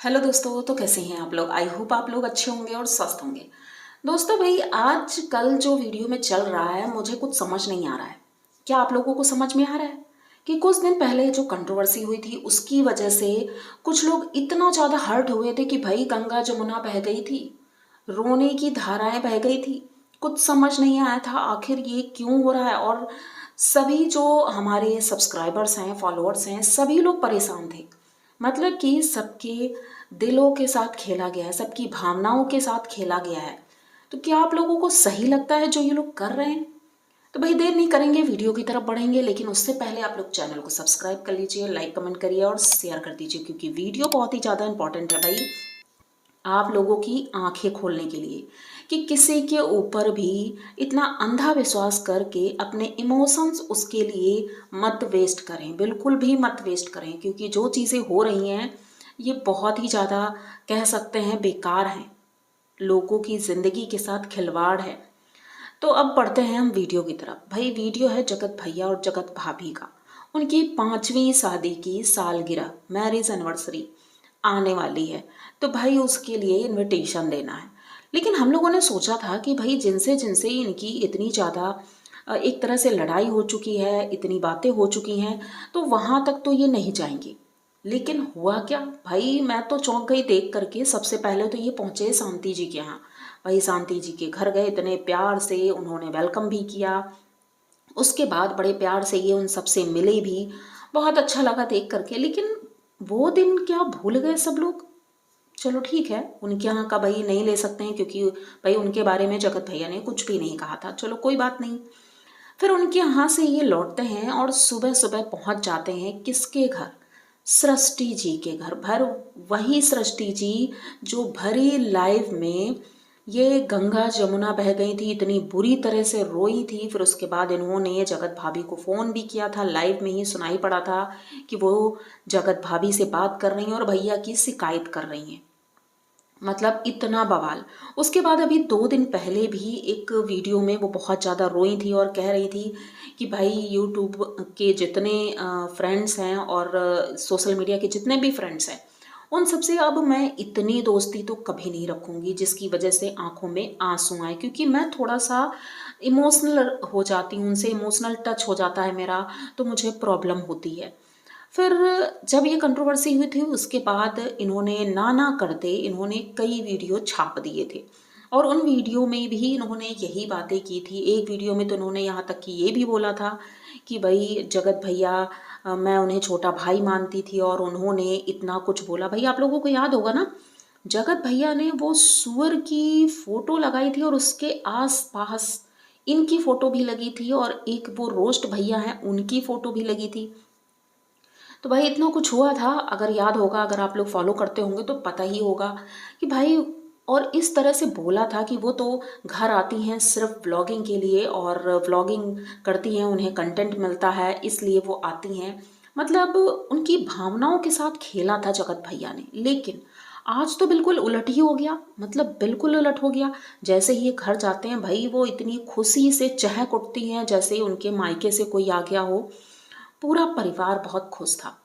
Hello दोस्तों, तो कैसे हैं आप लोग। आई होप आप लोग अच्छे होंगे और स्वस्थ होंगे। दोस्तों भाई, आज कल जो वीडियो में चल रहा है मुझे कुछ समझ नहीं आ रहा है। क्या आप लोगों को समझ में आ रहा है कि कुछ दिन पहले जो कंट्रोवर्सी हुई थी उसकी वजह से कुछ लोग इतना ज़्यादा हर्ट हुए थे कि भाई गंगा जमुना बह गई थी, रोने की धाराएं बह गई थी। कुछ समझ नहीं आया था आखिर ये क्यों हो रहा है। और सभी जो हमारे सब्सक्राइबर्स हैं, फॉलोअर्स हैं, सभी लोग परेशान थे। मतलब कि सबके दिलों के साथ खेला गया है, सबकी भावनाओं के साथ खेला गया है। तो क्या आप लोगों को सही लगता है जो ये लोग कर रहे हैं? तो भाई देर नहीं करेंगे, वीडियो की तरफ बढ़ेंगे, लेकिन उससे पहले आप लोग चैनल को सब्सक्राइब कर लीजिए, लाइक कमेंट करिए और शेयर कर दीजिए, क्योंकि वीडियो बहुत ही ज़्यादा इंपॉर्टेंट है भाई आप लोगों की आंखें खोलने के लिए कि किसी के ऊपर भी इतना अंधा विश्वास करके अपने इमोशंस उसके लिए मत वेस्ट करें, बिल्कुल भी मत वेस्ट करें, क्योंकि जो चीज़ें हो रही हैं ये बहुत ही ज़्यादा कह सकते हैं बेकार हैं, लोगों की ज़िंदगी के साथ खिलवाड़ है। तो अब बढ़ते हैं हम वीडियो की तरफ। भाई वीडियो है जगत भैया और जगत भाभी का, उनकी 5वीं शादी की सालगिरह, मैरिज एनिवर्सरी आने वाली है। तो भाई उसके लिए इनविटेशन देना है। लेकिन हम लोगों ने सोचा था कि भाई जिनसे जिनसे इनकी इतनी ज़्यादा एक तरह से लड़ाई हो चुकी है, इतनी बातें हो चुकी हैं, तो वहाँ तक तो ये नहीं जाएंगे। लेकिन हुआ क्या भाई, मैं तो चौंक गई देख करके। सबसे पहले तो ये पहुँचे शांति जी के यहाँ। भाई शांति जी के घर गए, इतने प्यार से उन्होंने वेलकम भी किया। उसके बाद बड़े प्यार से ये उन सबसे मिले भी, बहुत अच्छा लगा देख करके। लेकिन वो दिन क्या भूल गए सब लोग। चलो ठीक है, उनके यहाँ का भाई नहीं ले सकते हैं, क्योंकि भाई उनके बारे में जगत भैया ने कुछ भी नहीं कहा था, चलो कोई बात नहीं। फिर उनके यहाँ से ये लौटते हैं और सुबह सुबह पहुँच जाते हैं किसके घर, सृष्टि जी के घर। वही सृष्टि जी जो भरी लाइव में ये गंगा जमुना बह गई थी, इतनी बुरी तरह से रोई थी। फिर उसके बाद इन्होंने जगत भाभी को फ़ोन भी किया था, लाइव में ही सुनाई पड़ा था कि वो जगत भाभी से बात कर रही हैं और भैया की शिकायत कर रही हैं। मतलब इतना बवाल। उसके बाद अभी 2 दिन पहले भी एक वीडियो में वो बहुत ज़्यादा रोई थी और कह रही थी कि भाई यूट्यूब के जितने फ्रेंड्स हैं और सोशल मीडिया के जितने भी फ्रेंड्स हैं, उन सबसे अब मैं इतनी दोस्ती तो कभी नहीं रखूँगी जिसकी वजह से आंखों में आंसू आए, क्योंकि मैं थोड़ा सा इमोशनल हो जाती हूँ, उनसे इमोशनल टच हो जाता है मेरा, तो मुझे प्रॉब्लम होती है। फिर जब ये कंट्रोवर्सी हुई थी उसके बाद इन्होंने ना ना करते इन्होंने कई वीडियो छाप दिए थे, और उन वीडियो में भी इन्होंने यही बातें की थी। एक वीडियो में तो इन्होंने यहाँ तक कि ये भी बोला था कि भाई जगत भैया, मैं उन्हें छोटा भाई मानती थी और उन्होंने इतना कुछ बोला। भाई आप लोगों को याद होगा ना, जगत भैया ने वो सुअर की फोटो लगाई थी और उसके आस पास इनकी फोटो भी लगी थी, और एक वो रोस्ट भैया हैं उनकी फोटो भी लगी थी। तो भाई इतना कुछ हुआ था, अगर याद होगा, अगर आप लोग फॉलो करते होंगे तो पता ही होगा कि भाई, और इस तरह से बोला था कि वो तो घर आती हैं सिर्फ व्लॉगिंग के लिए और व्लॉगिंग करती हैं, उन्हें कंटेंट मिलता है इसलिए वो आती हैं। मतलब उनकी भावनाओं के साथ खेला था जगत भैया ने। लेकिन आज तो बिल्कुल उलट ही हो गया, मतलब बिल्कुल उलट हो गया। जैसे ही ये घर जाते हैं भाई वो इतनी खुशी से चहक उठती हैं जैसे ही उनके मायके से कोई आ गया हो। पूरा परिवार बहुत खुश था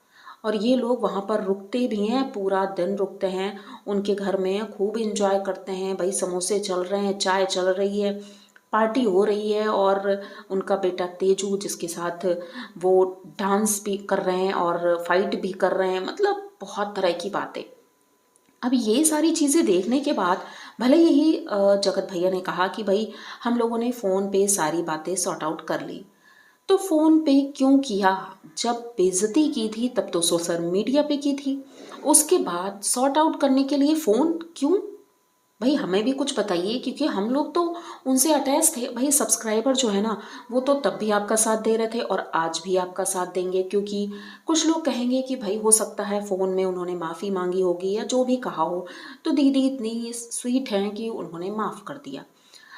और ये लोग वहाँ पर रुकते भी हैं, पूरा दिन रुकते हैं उनके घर में, खूब इंजॉय करते हैं। भाई समोसे चल रहे हैं, चाय चल रही है, पार्टी हो रही है, और उनका बेटा तेजू जिसके साथ वो डांस भी कर रहे हैं और फाइट भी कर रहे हैं, मतलब बहुत तरह की बातें। अब ये सारी चीज़ें देखने के बाद भले यही जगत भैया ने कहा कि भाई हम लोगों ने फ़ोन पे सारी बातें सॉर्ट आउट कर ली। तो फ़ोन पे क्यों किया? जब बेइज्जती की थी तब तो सोशल मीडिया पे की थी, उसके बाद सॉर्ट आउट करने के लिए फ़ोन क्यों? भाई हमें भी कुछ बताइए, क्योंकि हम लोग तो उनसे अटैच थे। भाई सब्सक्राइबर जो है ना, वो तो तब भी आपका साथ दे रहे थे और आज भी आपका साथ देंगे, क्योंकि कुछ लोग कहेंगे कि भाई हो सकता है फ़ोन में उन्होंने माफ़ी मांगी होगी या जो भी कहा हो, तो दीदी इतनी स्वीट हैं कि उन्होंने माफ़ कर दिया।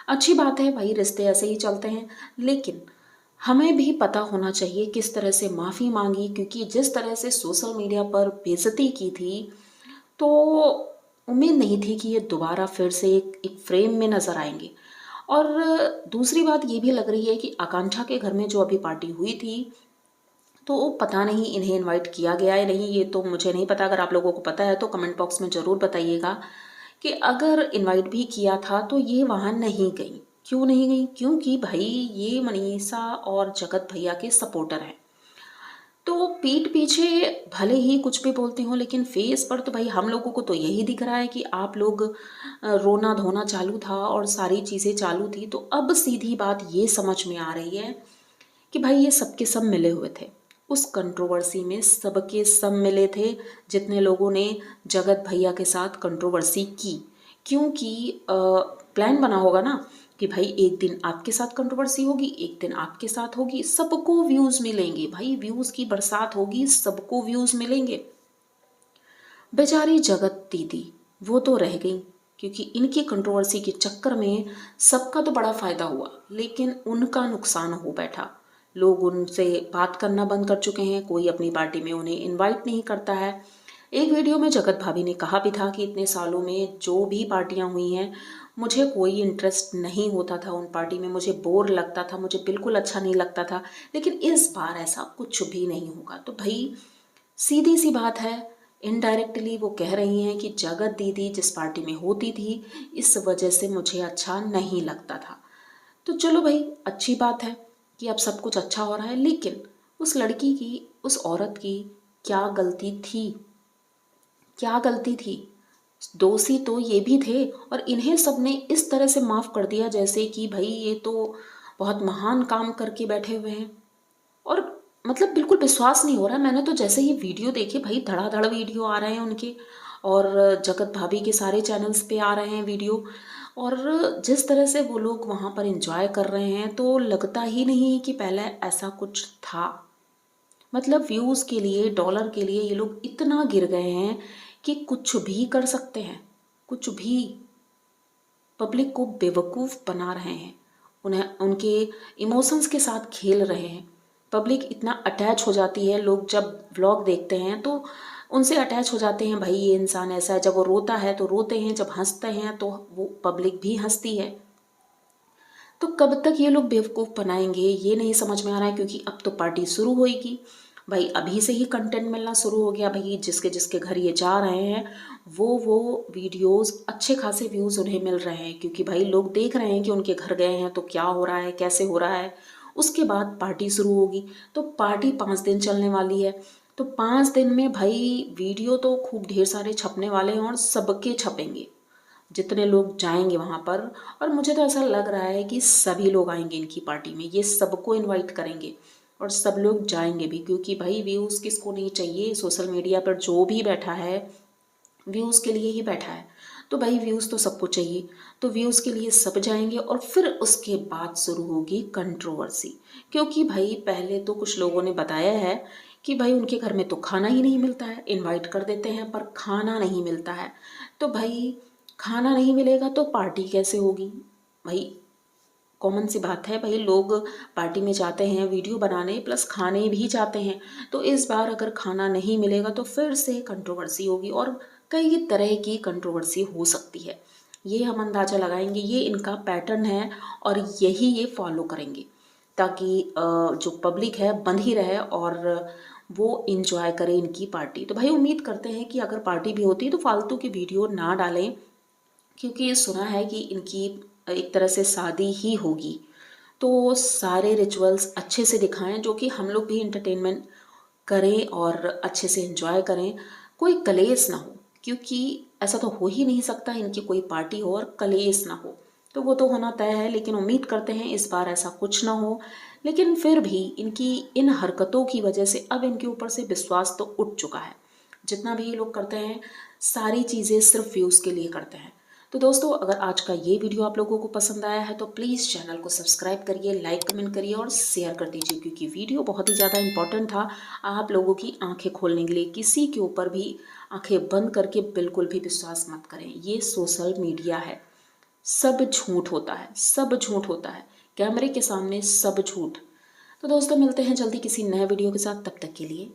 अच्छी बात है भाई, रिश्ते ऐसे ही चलते हैं। लेकिन हमें भी पता होना चाहिए किस तरह से माफ़ी मांगी, क्योंकि जिस तरह से सोशल मीडिया पर बेइज्जती की थी, तो उम्मीद नहीं थी कि ये दोबारा फिर से एक फ्रेम में नज़र आएंगे। और दूसरी बात ये भी लग रही है कि आकांक्षा के घर में जो अभी पार्टी हुई थी, तो पता नहीं इन्हें इनवाइट किया गया है नहीं, ये तो मुझे नहीं पता। अगर आप लोगों को पता है तो कमेंट बॉक्स में ज़रूर बताइएगा कि अगर इनवाइट भी किया था तो ये वहाँ नहीं गई। क्यों नहीं गई? क्योंकि भाई ये मनीषा और जगत भैया के सपोर्टर हैं। तो पीठ पीछे भले ही कुछ भी बोलते हो, लेकिन फेस पर तो भाई हम लोगों को तो यही दिख रहा है कि आप लोग रोना धोना चालू था और सारी चीज़ें चालू थी। तो अब सीधी बात ये समझ में आ रही है कि भाई ये सबके सब मिले हुए थे उस कंट्रोवर्सी में, सबके सब मिले थे जितने लोगों ने जगत भैया के साथ कंट्रोवर्सी की। क्योंकि प्लान बना होगा ना कि भाई एक दिन आपके साथ कंट्रोवर्सी होगी, एक दिन आपके साथ होगी, सबको व्यूज़ मिलेंगे भाई, व्यूज़ की बरसात होगी, सबको व्यूज़ मिलेंगे। बेचारी जगत दीदी वो तो रह गई क्योंकि इनकी कंट्रोवर्सी के चक्कर में सबका तो बड़ा फ़ायदा हुआ, लेकिन उनका नुकसान हो बैठा। लोग उनसे बात करना बंद कर चुके हैं, कोई अपनी पार्टी में उन्हें इनवाइट नहीं करता है। एक वीडियो में जगत भाभी ने कहा भी था कि इतने सालों में जो भी पार्टियां हुई हैं मुझे कोई इंटरेस्ट नहीं होता था उन पार्टी में, मुझे बोर लगता था, मुझे बिल्कुल अच्छा नहीं लगता था, लेकिन इस बार ऐसा कुछ भी नहीं होगा। तो भाई सीधी सी बात है, इनडायरेक्टली वो कह रही हैं कि जगत दीदी जिस पार्टी में होती थी इस वजह से मुझे अच्छा नहीं लगता था। तो चलो भाई अच्छी बात है कि अब सब कुछ अच्छा हो रहा है, लेकिन उस लड़की की, उस औरत की क्या गलती थी? क्या गलती थी? दोषी तो ये भी थे और इन्हें सबने इस तरह से माफ़ कर दिया जैसे कि भाई ये तो बहुत महान काम करके बैठे हुए हैं। और मतलब बिल्कुल विश्वास नहीं हो रहा। मैंने तो जैसे ही वीडियो देखे भाई, धड़ाधड़ वीडियो आ रहे हैं उनके, और जगत भाभी के सारे चैनल्स पे आ रहे हैं वीडियो, और जिस तरह से वो लोग वहाँ पर एंजॉय कर रहे हैं तो लगता ही नहीं कि पहले ऐसा कुछ था। मतलब व्यूज़ के लिए, डॉलर के लिए ये लोग इतना गिर गए हैं कि कुछ भी कर सकते हैं, कुछ भी। पब्लिक को बेवकूफ़ बना रहे हैं, उन्हें उनके इमोशंस के साथ खेल रहे हैं। पब्लिक इतना अटैच हो जाती है, लोग जब व्लॉग देखते हैं तो उनसे अटैच हो जाते हैं, भाई ये इंसान ऐसा है। जब वो रोता है तो रोते हैं, जब हंसते हैं तो वो पब्लिक भी हंसती है। तो कब तक ये लोग बेवकूफ़ बनाएंगे ये नहीं समझ में आ रहा है, क्योंकि अब तो पार्टी शुरू होएगी भाई। अभी से ही कंटेंट मिलना शुरू हो गया भाई, जिसके जिसके घर ये जा रहे हैं वो वीडियोस अच्छे खासे व्यूज़ उन्हें मिल रहे हैं, क्योंकि भाई लोग देख रहे हैं कि उनके घर गए हैं तो क्या हो रहा है, कैसे हो रहा है। उसके बाद पार्टी शुरू होगी, तो पार्टी 5 दिन चलने वाली है। तो 5 दिन में भाई वीडियो तो खूब ढेर सारे छपने वाले हैं और सबके छपेंगे जितने लोग जाएंगे वहाँ पर। और मुझे तो ऐसा लग रहा है कि सभी लोग आएंगे इनकी पार्टी में, ये सबको इनवाइट करेंगे और सब लोग जाएंगे भी, क्योंकि भाई व्यूज़ किसको नहीं चाहिए। सोशल मीडिया पर जो भी बैठा है व्यूज़ के लिए ही बैठा है, तो भाई व्यूज़ तो सबको चाहिए। तो व्यूज़ के लिए सब जाएंगे और फिर उसके बाद शुरू होगी कंट्रोवर्सी। क्योंकि भाई पहले तो कुछ लोगों ने बताया है कि भाई उनके घर में तो खाना ही नहीं मिलता है, इनवाइट कर देते हैं पर खाना नहीं मिलता है। तो भाई खाना नहीं मिलेगा तो पार्टी कैसे होगी भाई? कॉमन सी बात है भाई, लोग पार्टी में जाते हैं वीडियो बनाने प्लस खाने भी जाते हैं। तो इस बार अगर खाना नहीं मिलेगा तो फिर से कंट्रोवर्सी होगी और कई तरह की कंट्रोवर्सी हो सकती है। ये हम अंदाज़ा लगाएंगे, ये इनका पैटर्न है और यही ये फॉलो करेंगे, ताकि जो पब्लिक है बंधी रहे और वो इंजॉय करे इनकी पार्टी। तो भाई उम्मीद करते हैं कि अगर पार्टी भी होती है तो फालतू की वीडियो ना डालें, क्योंकि ये सुना है कि इनकी एक तरह से शादी ही होगी। तो सारे रिचुअल्स अच्छे से दिखाएं, जो कि हम लोग भी इंटरटेनमेंट करें और अच्छे से एंजॉय करें, कोई कलेश ना हो। क्योंकि ऐसा तो हो ही नहीं सकता इनकी कोई पार्टी हो और कलेश ना हो, तो वो तो होना तय है। लेकिन उम्मीद करते हैं इस बार ऐसा कुछ ना हो। लेकिन फिर भी इनकी इन हरकतों की वजह से अब इनके ऊपर से विश्वास तो उठ चुका है। जितना भी ये लोग करते हैं सारी चीज़ें सिर्फ व्यूज़ के लिए करते हैं। तो दोस्तों अगर आज का ये वीडियो आप लोगों को पसंद आया है तो प्लीज़ चैनल को सब्सक्राइब करिए, लाइक कमेंट करिए और शेयर कर दीजिए, क्योंकि वीडियो बहुत ही ज़्यादा इंपॉर्टेंट था आप लोगों की आंखें खोलने के लिए। किसी के ऊपर भी आंखें बंद करके बिल्कुल भी विश्वास मत करें। ये सोशल मीडिया है, सब झूठ होता है, सब झूठ होता है, कैमरे के सामने सब झूठ। तो दोस्तों मिलते हैं जल्दी किसी नए वीडियो के साथ, तब तक के लिए